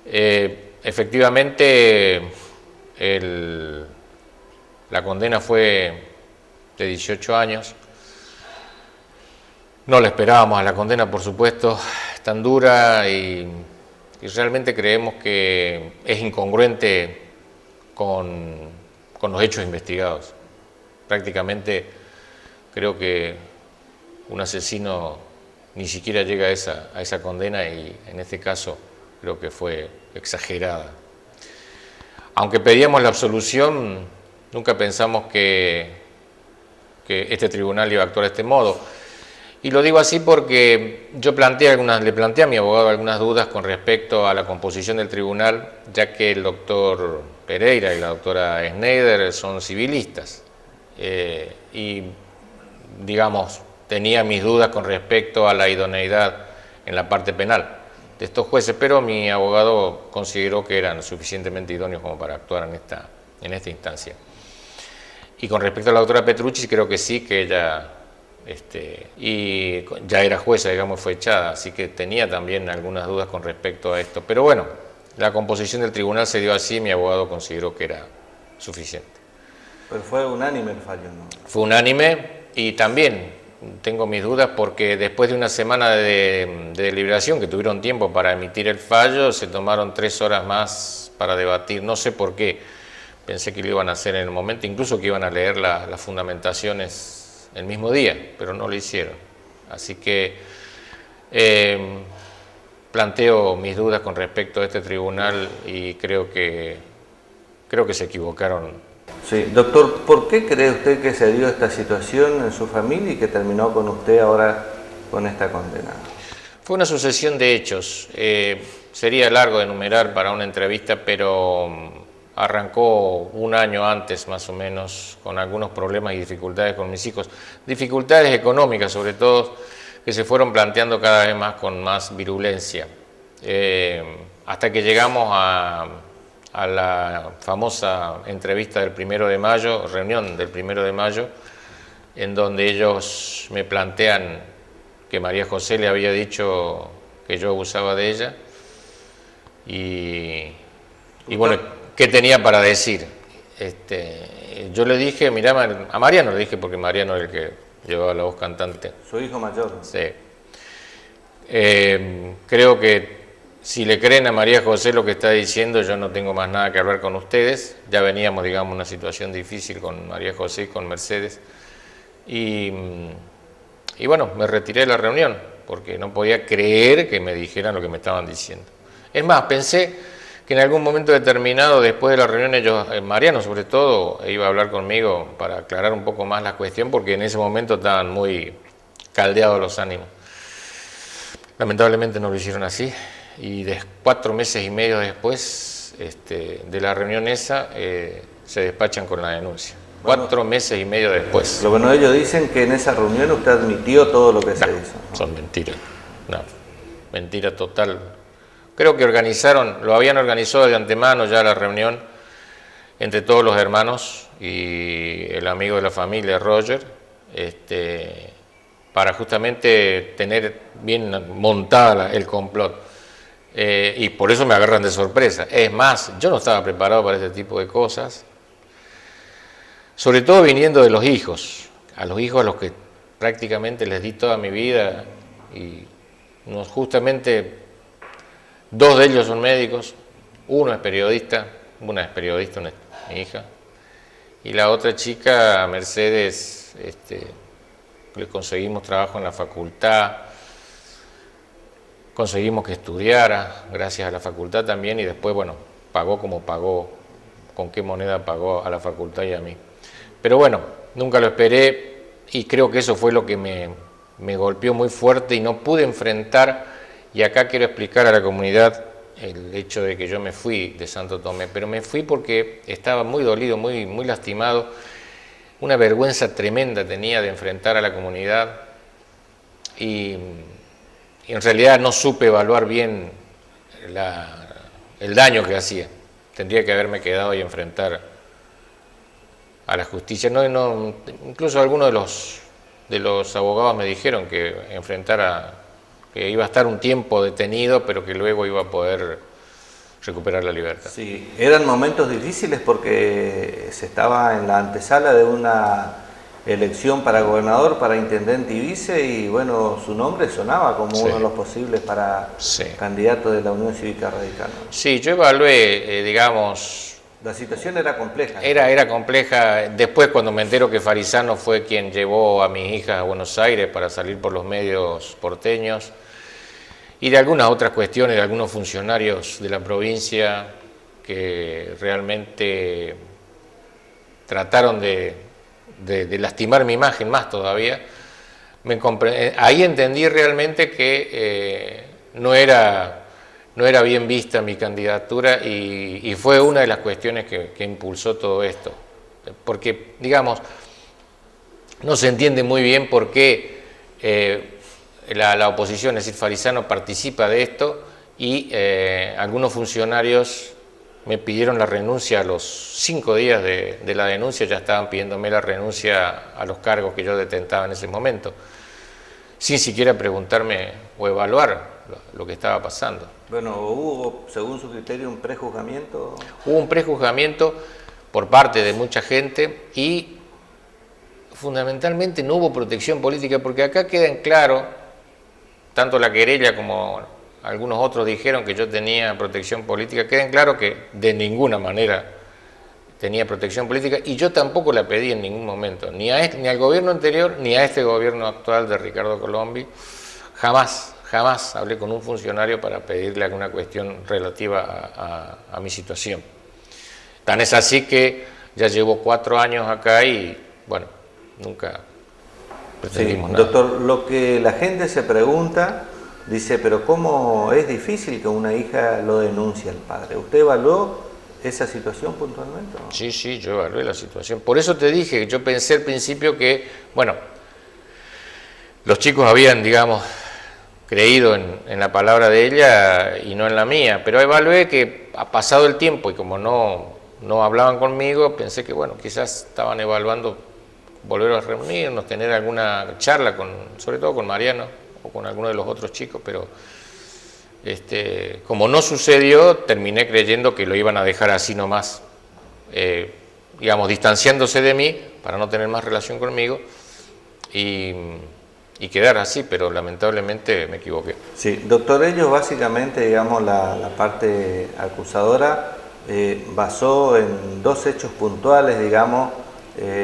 Efectivamente, la condena fue de 18 años. No la esperábamos a la condena, por supuesto, tan dura y realmente creemos que es incongruente con los hechos investigados. Prácticamente creo que un asesino ni siquiera llega a esa condena y en este caso creo que fue exagerada. Aunque pedíamos la absolución, nunca pensamos que este tribunal iba a actuar de este modo. Y lo digo así porque yo le planteé a mi abogado algunas dudas con respecto a la composición del tribunal, ya que el doctor Pereira y la doctora Schneider son civilistas. Y, digamos, tenía mis dudas con respecto a la idoneidad en la parte penal de estos jueces, pero mi abogado consideró que eran suficientemente idóneos como para actuar en esta instancia. Y con respecto a la doctora Petrucci, creo que sí, que ella y ya era jueza, digamos, fue echada, así que tenía también algunas dudas con respecto a esto. Pero bueno, la composición del tribunal se dio así, mi abogado consideró que era suficiente. Pero fue unánime el fallo, ¿no? Fue unánime y también tengo mis dudas porque después de una semana de deliberación, que tuvieron tiempo para emitir el fallo, se tomaron 3 horas más para debatir, no sé por qué. Pensé que lo iban a hacer en el momento, incluso que iban a leer las fundamentaciones el mismo día, pero no lo hicieron. Así que planteo mis dudas con respecto a este tribunal y creo que se equivocaron. Sí, doctor, ¿por qué cree usted que se dio esta situación en su familia y que terminó con usted ahora con esta condena? Fue una sucesión de hechos. Sería largo de enumerar para una entrevista, pero arrancó un año antes más o menos con algunos problemas y dificultades con mis hijos, dificultades económicas sobre todo, que se fueron planteando cada vez más con más virulencia, hasta que llegamos a la famosa entrevista del 1 de mayo, reunión del 1 de mayo, en donde ellos me plantean que María José le había dicho que yo abusaba de ella y bueno, ¿qué tenía para decir? Yo le dije, mirá, a Mariano le dije, porque Mariano era el que llevaba la voz cantante. Su hijo mayor. Sí. Creo que si le creen a María José lo que está diciendo, yo no tengo más nada que hablar con ustedes. Ya veníamos, digamos, una situación difícil con María José y con Mercedes. Y bueno, me retiré de la reunión, porque no podía creer que me dijeran lo que me estaban diciendo. Es más, pensé que en algún momento determinado, después de la reunión, ellos, Mariano sobre todo, iba a hablar conmigo para aclarar un poco más la cuestión, porque en ese momento estaban muy caldeados los ánimos. Lamentablemente no lo hicieron así, y 4 meses y medio después de la reunión esa, se despachan con la denuncia. Bueno, 4 meses y medio después. Lo bueno, ellos dicen que en esa reunión usted admitió todo lo que se hizo, ¿no? Son mentiras. No, mentira total. Creo que lo habían organizado de antemano ya la reunión entre todos los hermanos y el amigo de la familia, Roger, para justamente tener bien montada el complot. Y por eso me agarran de sorpresa. Es más, yo no estaba preparado para este tipo de cosas, sobre todo viniendo de los hijos, a los que prácticamente les di toda mi vida y justamente 2 de ellos son médicos, uno es periodista, una es periodista, mi hija, y la otra chica, Mercedes, le conseguimos trabajo en la facultad, conseguimos que estudiara, gracias a la facultad también, y después, bueno, pagó como pagó, con qué moneda pagó a la facultad y a mí. Pero bueno, nunca lo esperé y creo que eso fue lo que me golpeó muy fuerte y no pude enfrentar. Y acá quiero explicar a la comunidad el hecho de que yo me fui de Santo Tomé, pero me fui porque estaba muy dolido, muy, muy lastimado, una vergüenza tremenda tenía de enfrentar a la comunidad y en realidad no supe evaluar bien el daño que hacía. Tendría que haberme quedado y enfrentar a la justicia. Incluso algunos de los abogados me dijeron que iba a estar un tiempo detenido, pero que luego iba a poder recuperar la libertad. Sí, eran momentos difíciles porque se estaba en la antesala de una elección para gobernador, para intendente y vice, y bueno, su nombre sonaba como Sí. uno de los posibles para Sí. candidato de la Unión Cívica Radical, ¿no? Sí, yo evalué, digamos, La situación era compleja. era compleja. Después, cuando me entero que Farizano fue quien llevó a mis hijas a Buenos Aires para salir por los medios porteños, y de algunas otras cuestiones, de algunos funcionarios de la provincia que realmente trataron de lastimar mi imagen más todavía, ahí entendí realmente que no era bien vista mi candidatura y fue una de las cuestiones que impulsó todo esto. Porque, digamos, no se entiende muy bien por qué la oposición, es decir, Farizano, participa de esto y algunos funcionarios me pidieron la renuncia a los 5 días de la denuncia, ya estaban pidiéndome la renuncia a los cargos que yo detentaba en ese momento, sin siquiera preguntarme o evaluar lo que estaba pasando. Bueno, ¿hubo, según su criterio, un prejuzgamiento? Hubo un prejuzgamiento por parte de mucha gente y fundamentalmente no hubo protección política, porque acá queda en claro, tanto la querella como algunos otros dijeron que yo tenía protección política, queda en claro que de ninguna manera tenía protección política y yo tampoco la pedí en ningún momento, ni al gobierno anterior ni a este gobierno actual de Ricardo Colombi. Jamás hablé con un funcionario para pedirle alguna cuestión relativa a mi situación. Tan es así que ya llevo 4 años acá y bueno, nunca pretendimos nada. Doctor, lo que la gente se pregunta, dice, pero ¿cómo es difícil que una hija lo denuncie al padre? ¿Usted evaluó esa situación puntualmente, ¿no? Sí, yo evalué la situación. Por eso te dije, yo pensé al principio que, bueno, los chicos habían, digamos, creído en la palabra de ella y no en la mía, pero evalué que ha pasado el tiempo y como no hablaban conmigo, pensé que, bueno, quizás estaban evaluando volver a reunirnos, tener alguna charla, sobre todo con Mariano o con alguno de los otros chicos, pero como no sucedió, terminé creyendo que lo iban a dejar así nomás, digamos, distanciándose de mí para no tener más relación conmigo y quedar así, pero lamentablemente me equivoqué. Sí, doctor, ellos básicamente, digamos, la parte acusadora basó en 2 hechos puntuales, digamos,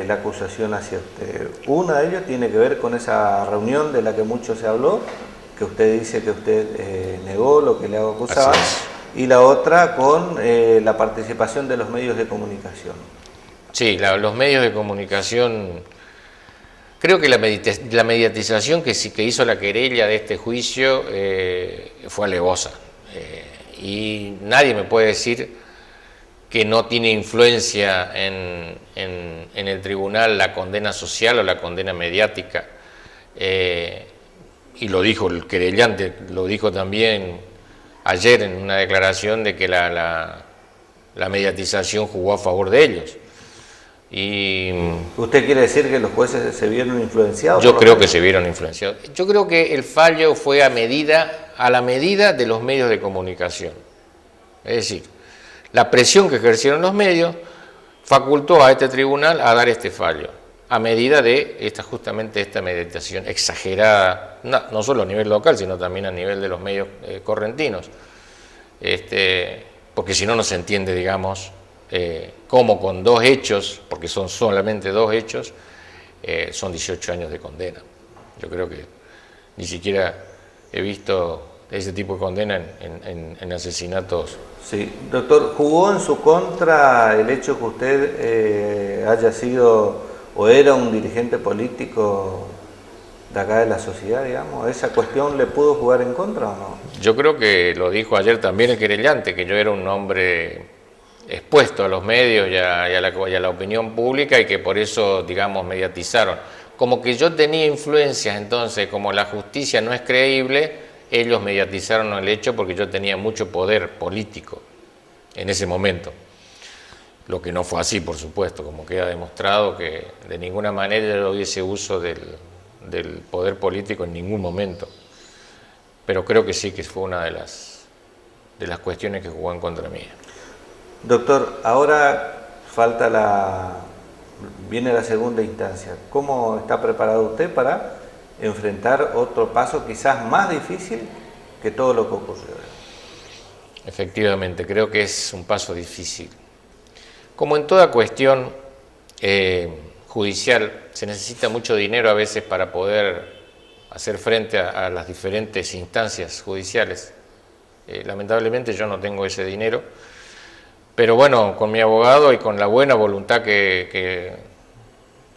la acusación hacia usted. Una de ellos tiene que ver con esa reunión de la que mucho se habló, que usted dice que usted negó lo que le acusaba, y la otra con la participación de los medios de comunicación. Sí, los medios de comunicación, creo que la mediatización que hizo la querella de este juicio fue alevosa, y nadie me puede decir que no tiene influencia en el tribunal la condena social o la condena mediática. Y lo dijo el querellante, lo dijo también ayer en una declaración de que la mediatización jugó a favor de ellos. Y ¿usted quiere decir que los jueces se vieron influenciados? Yo creo que se vieron influenciados. Yo creo que el fallo fue a la medida de los medios de comunicación. Es decir, la presión que ejercieron los medios facultó a este tribunal a dar este fallo, a medida de justamente esta mediatización exagerada, no solo a nivel local, sino también a nivel de los medios correntinos. Porque si no, no se entiende, digamos, cómo con 2 hechos, porque son solamente 2 hechos, son 18 años de condena. Yo creo que ni siquiera he visto ese tipo de condena en asesinatos. Sí, doctor, ¿jugó en su contra el hecho que usted haya sido o era un dirigente político de acá de la sociedad, digamos? ¿Esa cuestión le pudo jugar en contra o no? Yo creo que lo dijo ayer también el querellante, que yo era un hombre expuesto a los medios y a la opinión pública y que por eso, digamos, mediatizaron. Como que yo tenía influencias, entonces, como la justicia no es creíble, ellos mediatizaron el hecho porque yo tenía mucho poder político en ese momento. Lo que no fue así, por supuesto, como queda demostrado que de ninguna manera yo hice uso del poder político en ningún momento. Pero creo que sí que fue una de de las cuestiones que jugó en contra mía. Doctor, ahora viene la segunda instancia. ¿Cómo está preparado usted para enfrentar otro paso quizás más difícil que todo lo que ocurrió? Efectivamente, creo que es un paso difícil. Como en toda cuestión judicial, se necesita mucho dinero a veces para poder hacer frente a las diferentes instancias judiciales. Lamentablemente yo no tengo ese dinero, pero bueno, con mi abogado y con la buena voluntad que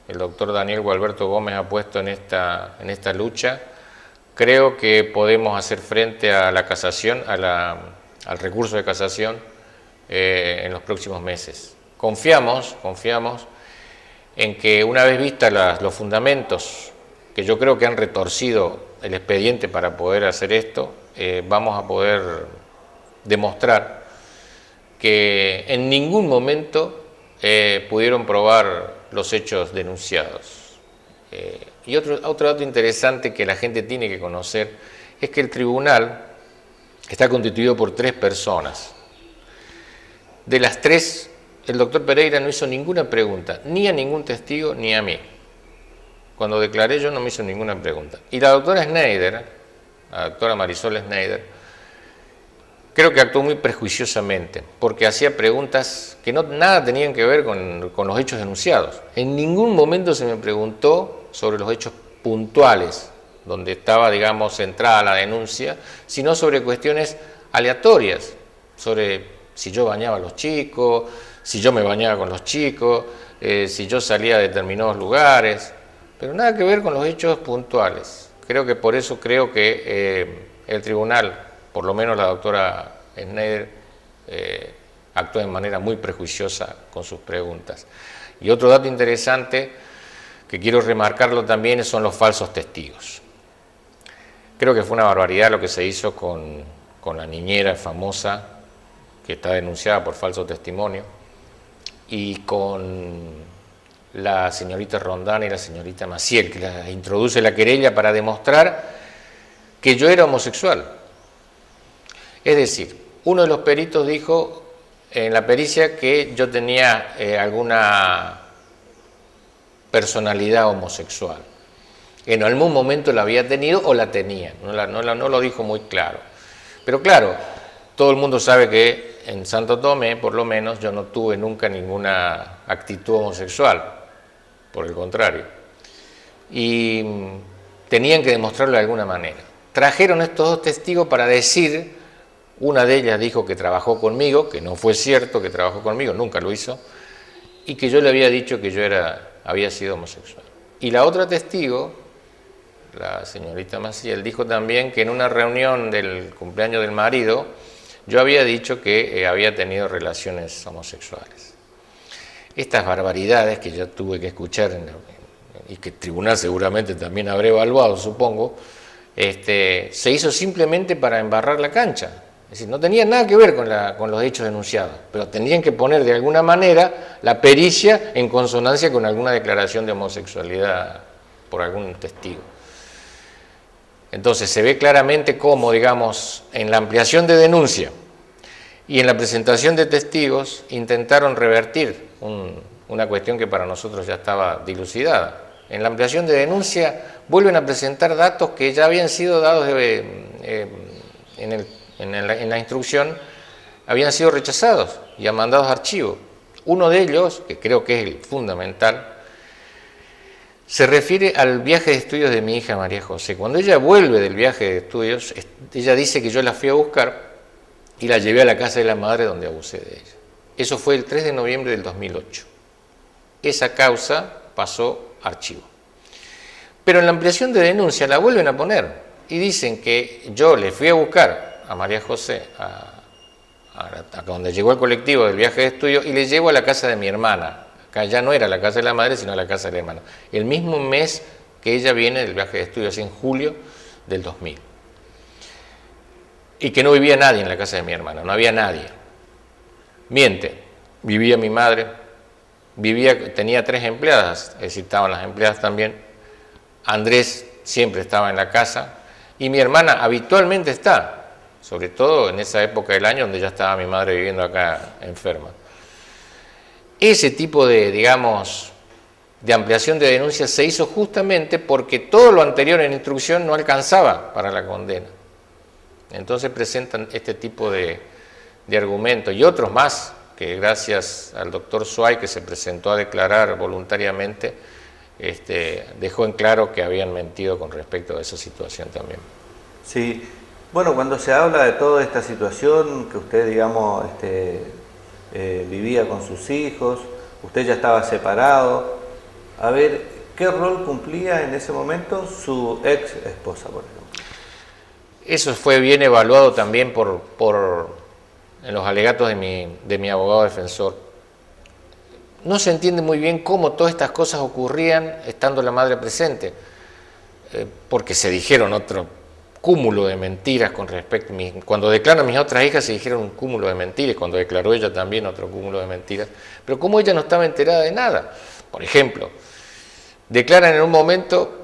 el doctor Daniel Gualberto Gómez ha puesto en esta lucha, creo que podemos hacer frente a la casación, al recurso de casación en los próximos meses. Confiamos en que una vez vistas los fundamentos que yo creo que han retorcido el expediente para poder hacer esto, vamos a poder demostrar que en ningún momento pudieron probar los hechos denunciados. Y otro dato interesante que la gente tiene que conocer es que el tribunal está constituido por 3 personas. De las 3, el doctor Pereira no hizo ninguna pregunta, ni a ningún testigo ni a mí. Cuando declaré yo no me hizo ninguna pregunta. Y la doctora Schneider, la doctora Marisol Schneider, creo que actuó muy prejuiciosamente, porque hacía preguntas que nada tenían que ver con los hechos denunciados. En ningún momento se me preguntó sobre los hechos puntuales, donde estaba, digamos, centrada la denuncia, sino sobre cuestiones aleatorias, sobre si yo bañaba a los chicos, si yo me bañaba con los chicos, si yo salía a determinados lugares, pero nada que ver con los hechos puntuales. Por eso creo que el tribunal, por lo menos la doctora Schneider, actuó de manera muy prejuiciosa con sus preguntas. Y otro dato interesante que quiero remarcarlo también son los falsos testigos. Creo que fue una barbaridad lo que se hizo con la niñera famosa que está denunciada por falso testimonio y con la señorita Rondán y la señorita Maciel, que la introduce la querella para demostrar que yo era homosexual. Es decir, uno de los peritos dijo en la pericia que yo tenía alguna personalidad homosexual. En algún momento la había tenido o la tenía, no lo dijo muy claro. Pero claro, todo el mundo sabe que en Santo Tomé, por lo menos, yo no tuve nunca ninguna actitud homosexual, por el contrario. Y tenían que demostrarlo de alguna manera. Trajeron estos 2 testigos para decir, una de ellas dijo que trabajó conmigo, que no fue cierto que trabajó conmigo, nunca lo hizo, y que yo le había dicho que yo había sido homosexual. Y la otra testigo, la señorita Maciel, dijo también que en una reunión del cumpleaños del marido, yo había dicho que había tenido relaciones homosexuales. Estas barbaridades que yo tuve que escuchar y que el tribunal seguramente también habrá evaluado, supongo, se hizo simplemente para embarrar la cancha. Es decir, no tenía nada que ver con los hechos denunciados, pero tenían que poner de alguna manera la pericia en consonancia con alguna declaración de homosexualidad por algún testigo. Entonces se ve claramente cómo, digamos, en la ampliación de denuncia y en la presentación de testigos intentaron revertir una cuestión que para nosotros ya estaba dilucidada. En la ampliación de denuncia vuelven a presentar datos que ya habían sido dados en la instrucción, habían sido rechazados y mandados a archivo. Uno de ellos, que creo que es el fundamental, se refiere al viaje de estudios de mi hija María José. Cuando ella vuelve del viaje de estudios, ella dice que yo la fui a buscar y la llevé a la casa de la madre donde abusé de ella. Eso fue el 3 de noviembre del 2008. Esa causa pasó a archivo. Pero en la ampliación de denuncia la vuelven a poner y dicen que yo le fui a buscar a María José a donde llegó el colectivo del viaje de estudio y le llevo a la casa de mi hermana. Acá ya no era la casa de la madre, sino la casa de la hermana. El mismo mes que ella viene del viaje de estudio, así en julio del 2000. Y que no vivía nadie en la casa de mi hermana, no había nadie. Miente, vivía mi madre, tenía 3 empleadas, es decir, estaban las empleadas también. Andrés siempre estaba en la casa y mi hermana habitualmente está. sobre todo en esa época del año donde ya estaba mi madre viviendo acá enferma. Ese tipo de, digamos, de ampliación de denuncias se hizo justamente porque todo lo anterior en instrucción no alcanzaba para la condena. Entonces presentan este tipo de argumentos y otros más que gracias al doctor Suay, que se presentó a declarar voluntariamente, dejó en claro que habían mentido con respecto a esa situación también. Sí, bueno, cuando se habla de toda esta situación, que usted, digamos, vivía con sus hijos, usted ya estaba separado, a ver, ¿qué rol cumplía en ese momento su ex esposa, por ejemplo? Eso fue bien evaluado también en los alegatos de mi abogado defensor. No se entiende muy bien cómo todas estas cosas ocurrían estando la madre presente, porque se dijeron otro cúmulo de mentiras con respecto a mí. Cuando declaran mis otras hijas se dijeron un cúmulo de mentiras, cuando declaró ella también otro cúmulo de mentiras, pero como ella no estaba enterada de nada. Por ejemplo, declaran en un momento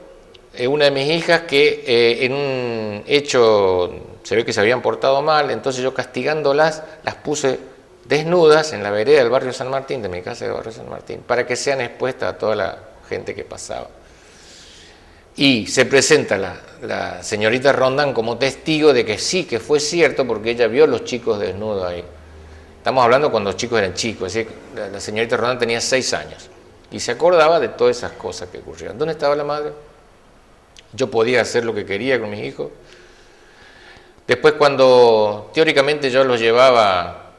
una de mis hijas que en un hecho se ve que se habían portado mal, entonces yo castigándolas las puse desnudas en la vereda del barrio San Martín, de mi casa del barrio San Martín, para que sean expuestas a toda la gente que pasaba. Y se presenta la señorita Rondán como testigo de que sí, que fue cierto, porque ella vio a los chicos desnudos ahí. Estamos hablando cuando los chicos eran chicos, es decir, la señorita Rondán tenía 6 años y se acordaba de todas esas cosas que ocurrieron. ¿Dónde estaba la madre? Yo podía hacer lo que quería con mis hijos. Después, cuando teóricamente yo los llevaba,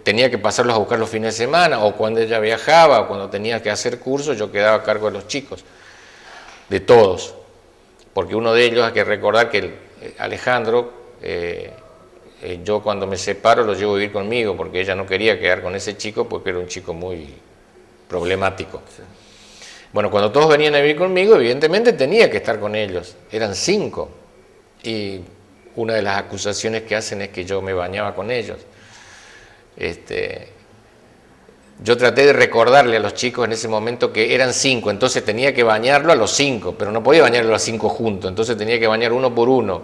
tenía que pasarlos a buscar los fines de semana, o cuando ella viajaba, o cuando tenía que hacer cursos, yo quedaba a cargo de los chicos, de todos. Porque uno de ellos, hay que recordar que Alejandro, yo cuando me separo lo llevo a vivir conmigo, porque ella no quería quedar con ese chico, porque era un chico muy problemático. Sí. Bueno, cuando todos venían a vivir conmigo, evidentemente tenía que estar con ellos. Eran 5. Y una de las acusaciones que hacen es que yo me bañaba con ellos. Yo traté de recordarle a los chicos en ese momento que eran 5, entonces tenía que bañarlo a los 5, pero no podía bañarlo a los 5 juntos, entonces tenía que bañar uno por uno.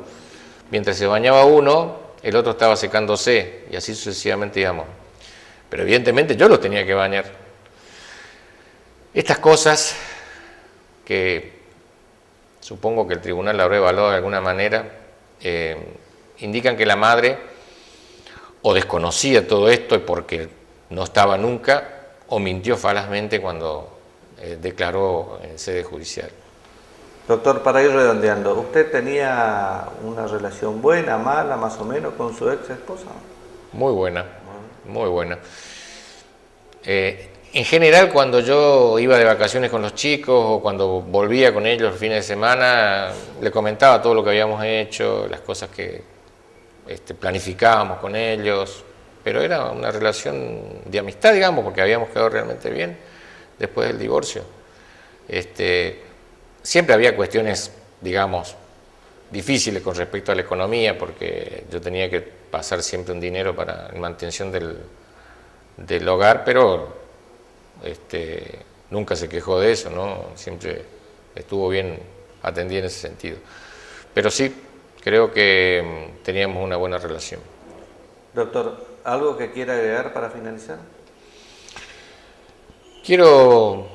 Mientras se bañaba uno, el otro estaba secándose, y así sucesivamente, digamos. Pero evidentemente yo los tenía que bañar. Estas cosas que supongo que el tribunal la habrá evaluado de alguna manera, indican que la madre o desconocía todo esto porque no estaba nunca, o mintió falazmente cuando declaró en sede judicial. Doctor, para ir redondeando, ¿usted tenía una relación buena, mala, más o menos, con su ex esposa? Muy buena, muy buena. En general, cuando yo iba de vacaciones con los chicos o cuando volvía con ellos los fines de semana, le comentaba todo lo que habíamos hecho, las cosas que planificábamos con ellos, pero era una relación de amistad, digamos, porque habíamos quedado realmente bien después del divorcio. Siempre había cuestiones, digamos, difíciles con respecto a la economía, porque yo tenía que pasar siempre un dinero para la mantención del hogar, pero nunca se quejó de eso, ¿no? Siempre estuvo bien atendida en ese sentido. Pero sí, creo que teníamos una buena relación. Doctor, ¿algo que quiera agregar para finalizar? Quiero,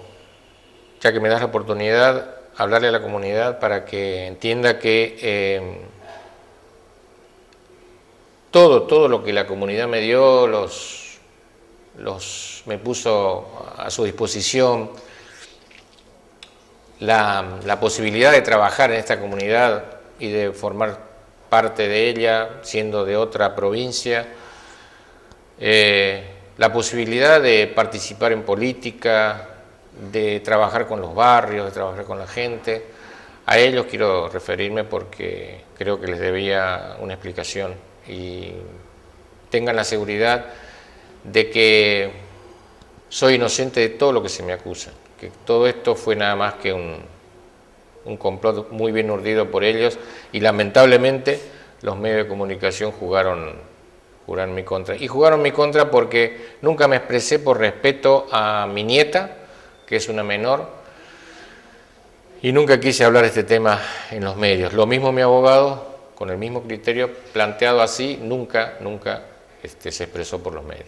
ya que me das la oportunidad, hablarle a la comunidad para que entienda que todo lo que la comunidad me dio, me puso a su disposición, la posibilidad de trabajar en esta comunidad y de formar parte de ella, siendo de otra provincia, la posibilidad de participar en política, de trabajar con los barrios, de trabajar con la gente. A ellos quiero referirme porque creo que les debía una explicación y tengan la seguridad de que soy inocente de todo lo que se me acusa, que todo esto fue nada más que un complot muy bien urdido por ellos y lamentablemente los medios de comunicación jugaron en mi contra. Y jugaron en mi contra porque nunca me expresé por respeto a mi nieta, que es una menor, y nunca quise hablar de este tema en los medios. Lo mismo mi abogado, con el mismo criterio planteado así, nunca se expresó por los medios.